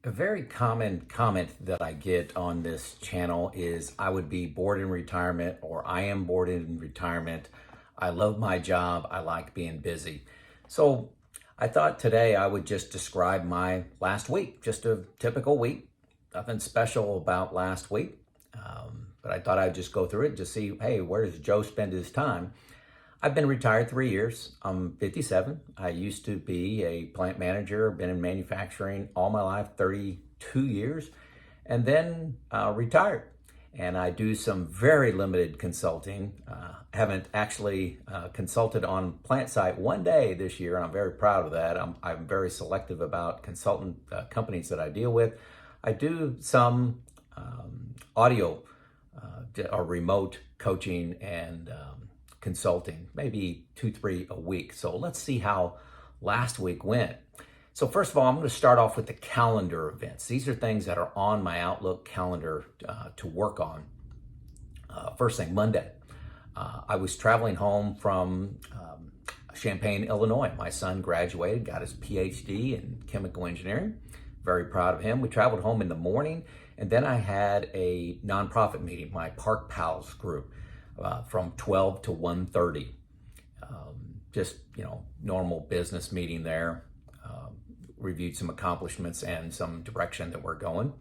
A very common comment that I get on this channel is I would be bored in retirement, or I am bored in retirement. I love my job. I like being busy. So I thought today I would just describe my last week, just a typical week. Nothing special about last week. But I thought I'd just go through it to see, hey, where does Joe spend his time? I've been retired 3 years. I'm 57. I used to be a plant manager, been in manufacturing all my life, 32 years, and then retired. And I do some very limited consulting. Haven't actually consulted on plant site one day this year, and I'm very proud of that. I'm very selective about consultant companies that I deal with. I do some audio or remote coaching and consulting, maybe 2-3 a week. So let's see how last week went. So first of all, I'm going to start off with the calendar events. These are things that are on my Outlook calendar to work on. First thing, Monday. I was traveling home from Champaign, Illinois. My son graduated, got his PhD in chemical engineering. Very proud of him. We traveled home in the morning, and then I had a nonprofit meeting, my Park Pals group, from 12 to 1:30. Just, normal business meeting there. Reviewed some accomplishments and some direction that we're going.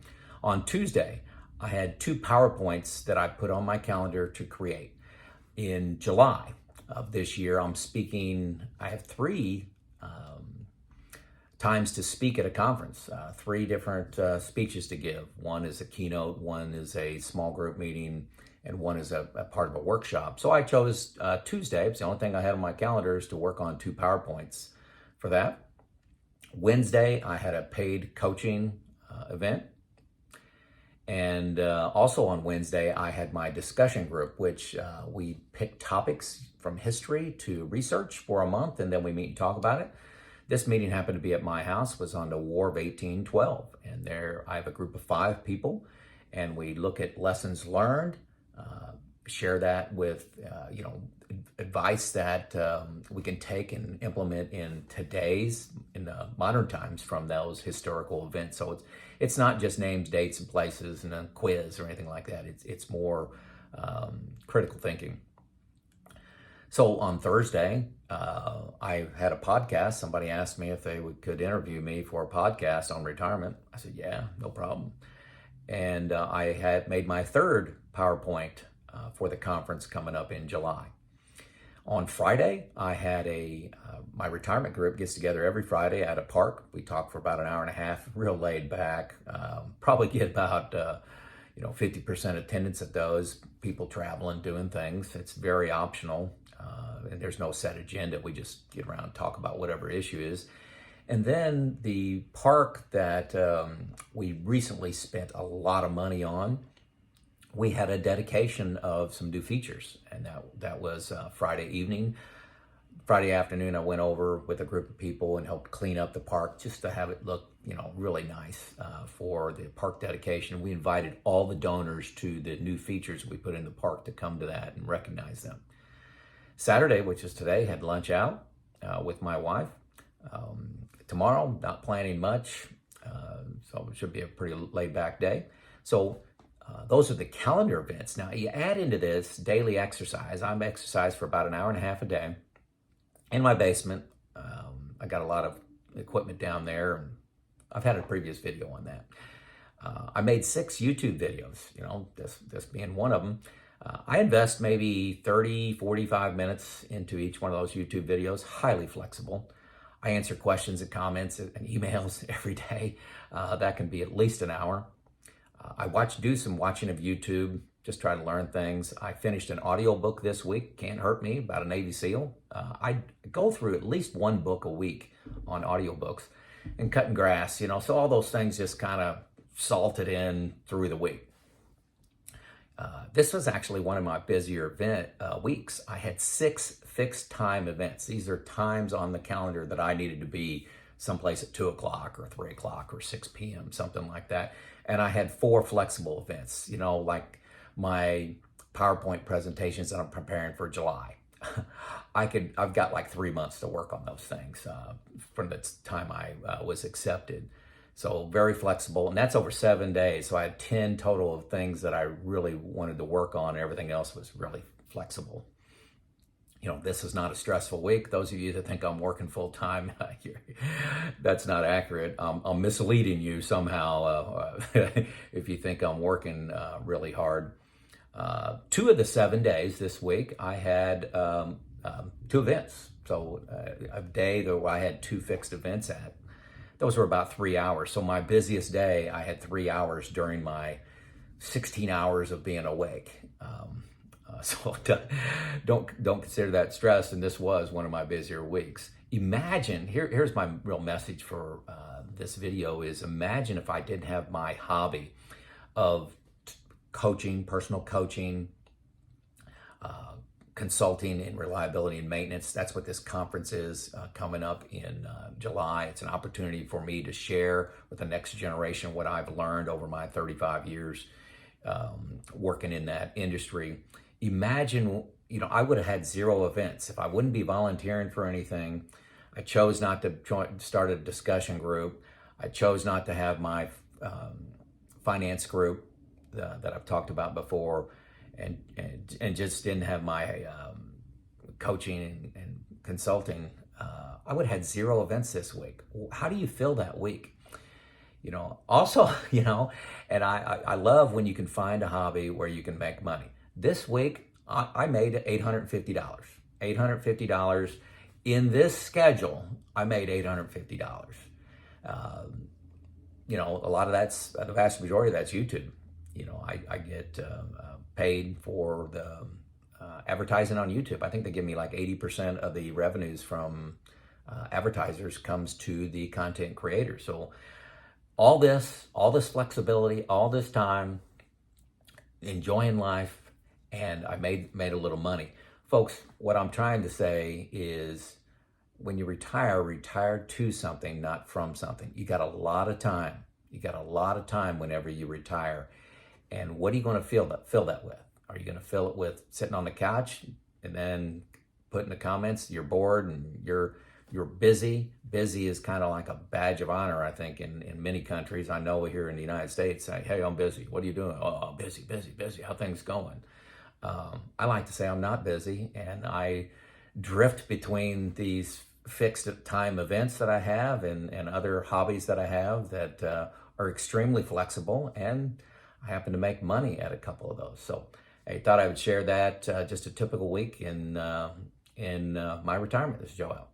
On Tuesday, I had 2 PowerPoints that I put on my calendar to create. In July of this year, I'm speaking, I have 3 times to speak at a conference, 3 different speeches to give. One is a keynote, one is a small group meeting, and one is a part of a workshop. So I chose Tuesday. It's the only thing I have on my calendar is to work on 2 PowerPoints for that. Wednesday, I had a paid coaching event. And also on Wednesday, I had my discussion group, which we pick topics from history to research for a month, and then we meet and talk about it. This meeting happened to be at my house, was on the War of 1812. And there I have a group of 5 people, and we look at lessons learned, share that with, advice that we can take and implement in the modern times from those historical events. So it's not just names, dates, and places and a quiz or anything like that. It's more critical thinking. So on Thursday, I had a podcast. Somebody asked me if they could interview me for a podcast on retirement. I said, yeah, no problem. And I had made my 3rd PowerPoint for the conference coming up in July. On Friday, I had my retirement group gets together every Friday at a park. We talk for about an hour and a half, real laid back. Probably get about 50% attendance at those. People traveling, doing things. It's very optional, and there's no set agenda. We just get around and talk about whatever issue is. And then the park that we recently spent a lot of money on, we had a dedication of some new features, and that was Friday evening. Friday afternoon, I went over with a group of people and helped clean up the park just to have it look, really nice for the park dedication. We invited all the donors to the new features we put in the park to come to that and recognize them. Saturday, which is today, had lunch out with my wife. Tomorrow, not planning much, so it should be a pretty laid-back day. So those are the calendar events. Now, you add into this daily exercise. I'm exercise for about an hour and a half a day in my basement. I got a lot of equipment down there, and I've had a previous video on that. I made 6 YouTube videos, this being one of them. I invest maybe 30, 45 minutes into each one of those YouTube videos, highly flexible. I answer questions and comments and emails every day. That can be at least an hour. I do some watching of YouTube, just try to learn things. I finished an audiobook this week, Can't Hurt Me, about a Navy SEAL. I go through at least 1 book a week on audiobooks, and cutting grass, so all those things just kind of salted in through the week. This was actually one of my busier weeks. I had 6 fixed time events. These are times on the calendar that I needed to be someplace at 2 o'clock or 3 o'clock or 6 p.m., something like that. And I had 4 flexible events, like my PowerPoint presentations that I'm preparing for July. I've got like 3 months to work on those things from the time I was accepted. So very flexible, and that's over 7 days. So I had 10 total of things that I really wanted to work on. Everything else was really flexible. This is not a stressful week. Those of you that think I'm working full time, that's not accurate. I'm misleading you somehow if you think I'm working really hard. 2 of the 7 days this week, I had 2 events. So a day that I had 2 fixed events at. Those were about 3 hours. So my busiest day, I had 3 hours during my 16 hours of being awake. So don't consider that stress. And this was one of my busier weeks. Imagine, here's my real message for this video is imagine if I didn't have my hobby of coaching, personal coaching, consulting in reliability and maintenance. That's what this conference is coming up in July. It's an opportunity for me to share with the next generation what I've learned over my 35 years working in that industry. Imagine, I would have had 0 events. If I wouldn't be volunteering for anything, I chose not to start a discussion group. I chose not to have my finance group that I've talked about before, and just didn't have my coaching and consulting. I would have had 0 events this week. How do you feel that week? Also, and I love when you can find a hobby where you can make money. This week, I made $850. $850 in this schedule. I made $850. A lot of that's, the vast majority of that's YouTube. I get paid for the advertising on YouTube. I think they give me like 80% of the revenues from advertisers comes to the content creator. So all this flexibility, all this time, enjoying life, and I made a little money. Folks, what I'm trying to say is when you retire to something, not from something. You got a lot of time. You got a lot of time whenever you retire. And what are you going to fill that with? Are you going to fill it with sitting on the couch and then put in the comments you're bored and you're busy? Busy is kind of like a badge of honor, I think, in many countries. I know here in the United States, say, hey, I'm busy. What are you doing? Oh, I'm busy. How things going? I like to say I'm not busy, and I drift between these fixed time events that I have and other hobbies that I have that are extremely flexible, and I happen to make money at a couple of those. So I thought I would share that, just a typical week in my retirement. This is Joe out.